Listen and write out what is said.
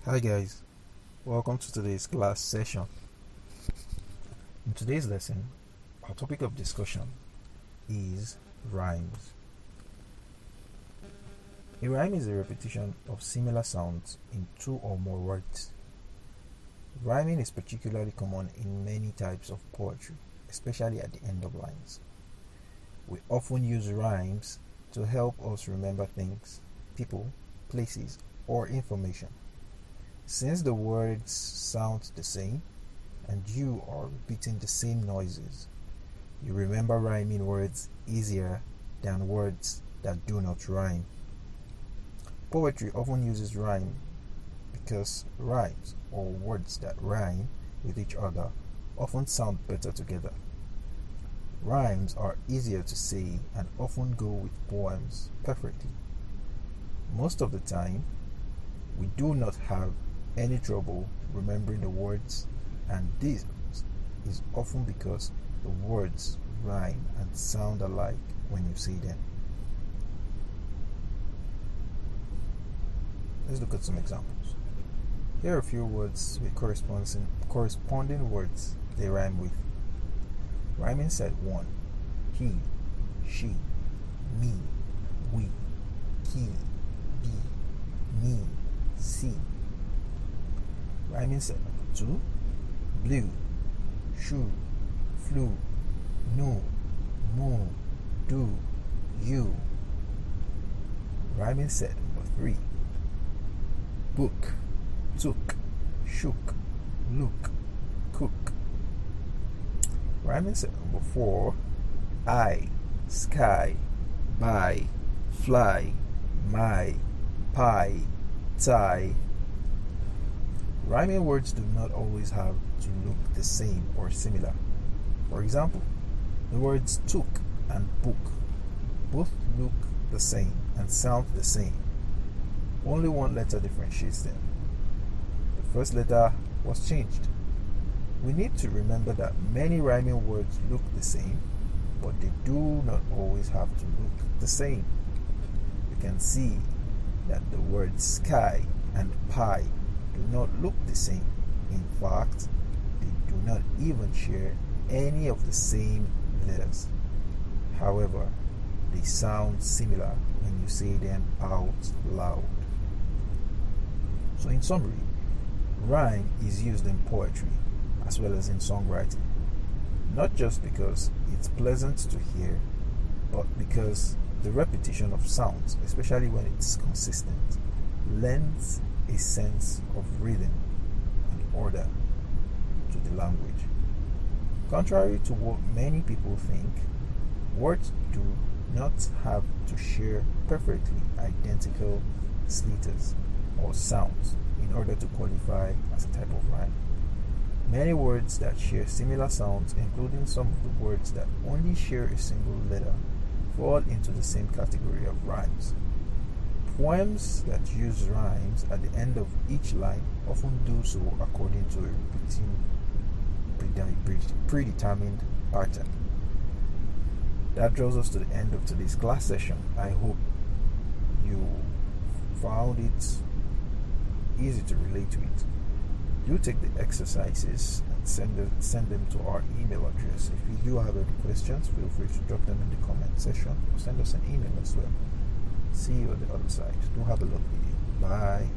Hi guys, welcome to today's class session. In today's lesson, our topic of discussion is rhymes. A rhyme is a repetition of similar sounds in two or more words. Rhyming is particularly common in many types of poetry, especially at the end of lines. We often use rhymes to help us remember things, people, places, or information. Since the words sound the same and you are repeating the same noises, you remember rhyming words easier than words that do not rhyme. Poetry often uses rhyme because rhymes, or words that rhyme with each other, often sound better together. Rhymes are easier to say and often go with poems perfectly. Most of the time, we do not have any trouble remembering the words, and this is often because the words rhyme and sound alike when you say them. Let's look at some examples. Here are a few words with corresponding words they rhyme with. Rhyming set 1: he, she, me, we, he, be, me, see. Rhyming set 2: blue, shoe, flew, knew, moo, do, you. Rhyming set 3: book, took, shook, look, cook. Rhyming set 4: I, sky, buy, fly, my, pie, tie. Rhyming words do not always have to look the same or similar. For example, the words took and book both look the same and sound the same. Only one letter differentiates them. The first letter was changed. We need to remember that many rhyming words look the same, but they do not always have to look the same. You can see that the words sky and pie do not look the same. In fact, they do not even share any of the same letters. However, they sound similar when you say them out loud. So in summary, rhyme is used in poetry as well as in songwriting, not just because it's pleasant to hear, but because the repetition of sounds, especially when it's consistent, lends a sense of rhythm and order to the language. Contrary to what many people think, words do not have to share perfectly identical letters or sounds in order to qualify as a type of rhyme. Many words that share similar sounds, including some of the words that only share a single letter, fall into the same category of rhymes. Poems that use rhymes at the end of each line often do so according to a predetermined pattern. That draws us to the end of today's class session. I hope you found it easy to relate to it. Do take the exercises and send them to our email address. If you do have any questions, feel free to drop them in the comment section or send us an email as well. See you on the other side. Do have a lovely day. Bye.